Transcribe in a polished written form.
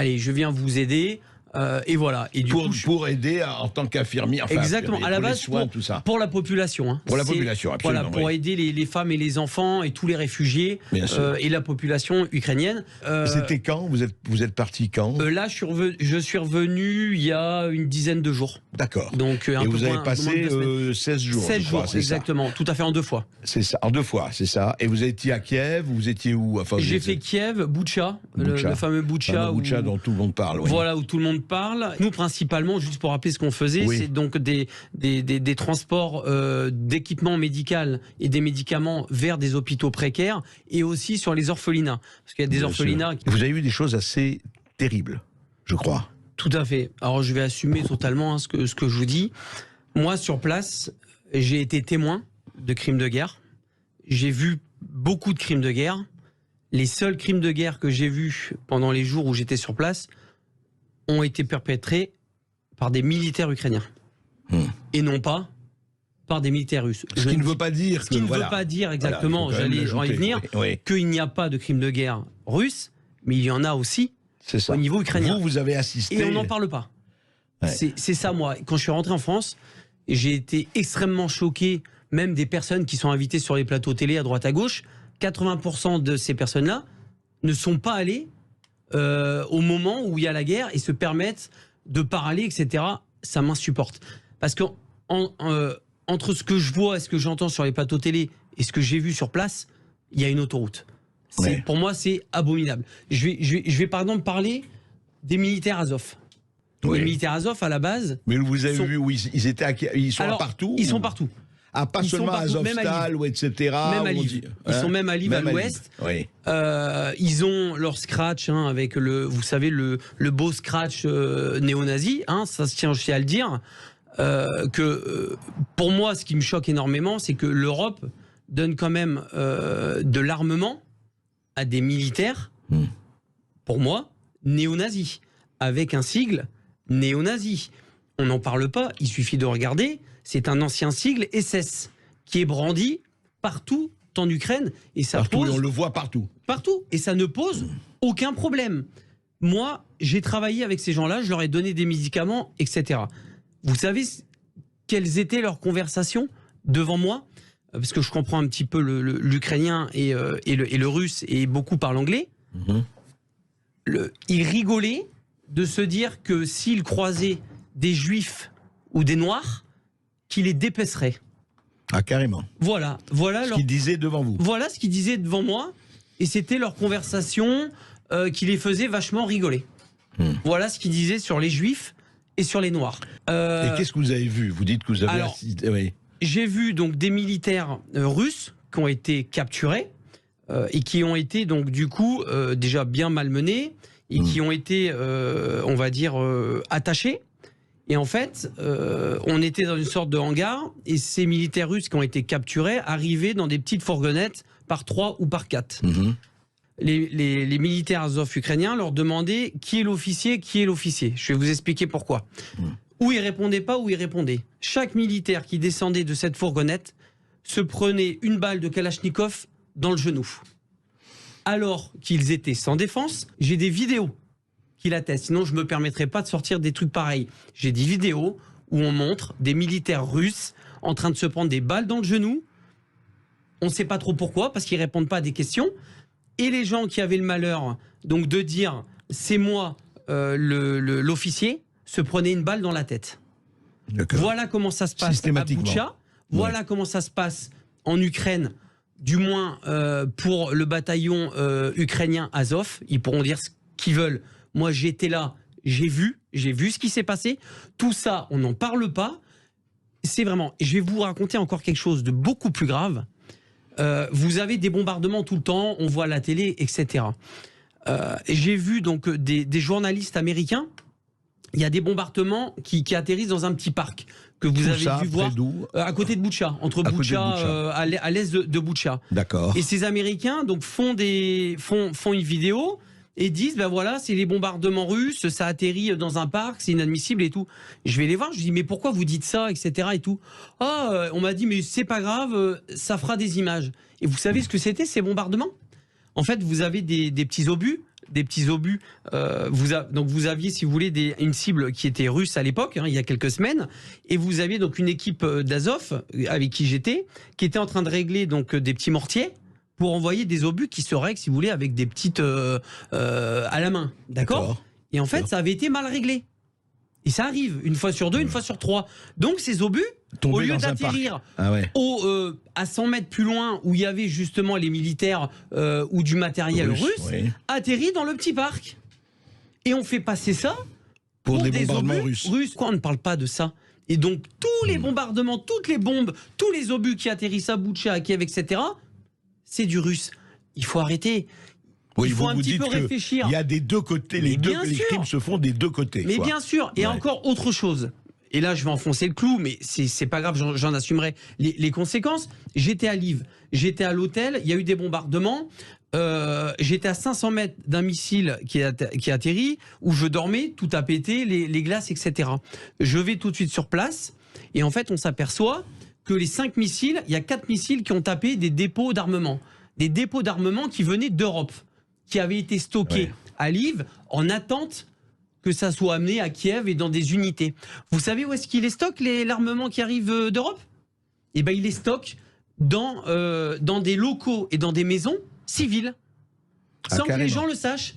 allez, je viens vous aider. Et voilà. Et du coup, pour aider en tant qu'infirmier. Enfin, exactement. À la base, soins, tout ça. pour la population. Hein. Pour la population, absolument. Voilà, pour aider les femmes et les enfants et tous les réfugiés et la population ukrainienne. C'était quand vous êtes parti quand? Là, je suis revenu il y a une dizaine de jours. D'accord. Donc, et vous avez passé 16 jours. 16 jours, exactement. Ça. Tout à fait, en 2 fois. C'est ça, en 2 fois, c'est ça. Et vous étiez à Kiev, vous étiez où? Enfin, j'ai fait Kiev, Butcha, le fameux Butcha. Butcha dont tout le monde parle. Oui. Voilà, où tout le monde parle. Nous, principalement, juste pour rappeler ce qu'on faisait, c'est donc des transports d'équipements médicaux et des médicaments vers des hôpitaux précaires et aussi sur les orphelinats. Parce qu'il y a des orphelinats... Vous avez eu des choses assez terribles, je crois. Tout à fait. Alors, je vais assumer totalement ce que je vous dis. Moi, sur place, j'ai été témoin de crimes de guerre. J'ai vu beaucoup de crimes de guerre. Les seuls crimes de guerre que j'ai vus pendant les jours où j'étais sur place ont été perpétrés par des militaires ukrainiens. Et non pas par des militaires russes. Ce qui ne veut pas dire... Ce qui ne veut pas dire exactement, j'allais y venir, qu'il n'y a pas de crimes de guerre russes, mais il y en a aussi au niveau ukrainien. Vous avez assisté... Et on n'en parle pas. Ouais. C'est ça, moi. Quand je suis rentré en France, j'ai été extrêmement choqué, même des personnes qui sont invitées sur les plateaux télé à droite à gauche. 80% de ces personnes-là ne sont pas allées au moment où il y a la guerre et se permettent de parler, etc. Ça m'insupporte. Parce que entre ce que je vois et ce que j'entends sur les plateaux télé et ce que j'ai vu sur place, il y a une autoroute. Pour moi, c'est abominable. Je vais par exemple parler des militaires Azov. Les militaires Azov, à la base... Mais vous avez vu où ils sont partout? Ils sont partout. Ah, pas seulement à Azovstal, ou etc. Même à Lviv. Ils sont même à Lviv, à l'ouest. Ils ont leur scratch, avec vous savez, le beau scratch néo-nazi. Ça se tient aussi à le dire. Pour moi, ce qui me choque énormément, c'est que l'Europe donne quand même de l'armement à des militaires, pour moi, néo-nazis, avec un sigle néo-nazi. On n'en parle pas, il suffit de regarder. C'est un ancien sigle SS qui est brandi partout en Ukraine et ça partout, pose... et on le voit partout. Partout, et ça ne pose aucun problème. Moi, j'ai travaillé avec ces gens-là, je leur ai donné des médicaments, etc. Vous savez quelles étaient leurs conversations devant moi? Parce que je comprends un petit peu l'ukrainien et le russe et beaucoup parlent anglais. Ils rigolaient de se dire que s'ils croisaient des juifs ou des noirs, qui les dépècerait. Ah, carrément. Voilà ce qu'ils disaient devant vous. Voilà ce qu'ils disaient devant moi, et c'était leur conversation qui les faisait vachement rigoler. Voilà ce qu'ils disaient sur les juifs et sur les noirs. Et qu'est-ce que vous avez vu? Vous dites que vous avez assisté... J'ai vu donc des militaires russes qui ont été capturés et qui ont été donc du coup déjà bien malmenés et qui ont été, on va dire, attachés. Et en fait, on était dans une sorte de hangar et ces militaires russes qui ont été capturés arrivaient dans des petites fourgonnettes par 3 ou par 4. Les militaires Azov ukrainiens leur demandaient qui est l'officier, qui est l'officier. Je vais vous expliquer pourquoi. Ou ils répondaient pas, ou ils répondaient. Chaque militaire qui descendait de cette fourgonnette se prenait une balle de Kalachnikov dans le genou. Alors qu'ils étaient sans défense, j'ai des vidéos qui l'attestent. Sinon, je ne me permettrais pas de sortir des trucs pareils. J'ai des vidéos où on montre des militaires russes en train de se prendre des balles dans le genou. On ne sait pas trop pourquoi, parce qu'ils ne répondent pas à des questions. Et les gens qui avaient le malheur donc de dire « c'est moi l'officier », se prenaient une balle dans la tête. Voilà comment ça se passe à Butcha. Voilà comment ça se passe en Ukraine, du moins pour le bataillon ukrainien Azov. Ils pourront dire ce qu'ils veulent. Moi, j'étais là, j'ai vu ce qui s'est passé. Tout ça, on n'en parle pas. C'est vraiment... Je vais vous raconter encore quelque chose de beaucoup plus grave. Vous avez des bombardements tout le temps, on voit la télé, etc. J'ai vu donc des journalistes américains. Il y a des bombardements qui atterrissent dans un petit parc que vous avez dû voir à côté de Butcha, entre Butcha, à l'est de Butcha. D'accord. Et ces Américains donc font une vidéo et disent ben voilà, c'est les bombardements russes, ça atterrit dans un parc, c'est inadmissible et tout. Je vais les voir, je dis mais pourquoi vous dites ça, etc. et tout. On m'a dit mais c'est pas grave, ça fera des images. Et vous savez ce que c'était ces bombardements? En fait, vous avez des petits obus des petits obus. Donc vous aviez, si vous voulez, une cible qui était russe à l'époque, il y a quelques semaines, et vous aviez donc une équipe d'Azov avec qui j'étais, qui était en train de régler donc des petits mortiers pour envoyer des obus qui se règlent, si vous voulez, avec des petites à la main, d'accord. Et en fait, ça avait été mal réglé. Et ça arrive une fois sur deux, une fois sur trois. Donc ces obus, au lieu d'atterrir à 100 mètres plus loin où il y avait justement les militaires ou du matériel russe, atterrit dans le petit parc. Et on fait passer ça pour des bombardements russes. Pourquoi on ne parle pas de ça? Et donc tous les bombardements, toutes les bombes, tous les obus qui atterrissent à Boutcha, à Kiev, etc., c'est du russe. Il faut arrêter. Il faut un petit peu réfléchir. Il y a des deux côtés, les crimes se font des deux côtés. Mais bien sûr, et encore autre chose. Et là, je vais enfoncer le clou, mais c'est pas grave, j'en assumerai les conséquences. J'étais à Lviv, j'étais à l'hôtel, il y a eu des bombardements. J'étais à 500 mètres d'un missile qui a atterri, où je dormais, tout a pété, les glaces, etc. Je vais tout de suite sur place, et en fait, on s'aperçoit que les 5 missiles, il y a 4 missiles qui ont tapé des dépôts d'armement. Des dépôts d'armement qui venaient d'Europe, qui avaient été stockés à Lviv en attente que ça soit amené à Kiev et dans des unités. Vous savez où est-ce qu'il les stocke, l'armement qui arrive d'Europe? Eh bien, il les stocke dans des locaux et dans des maisons civiles, sans que les gens le sachent.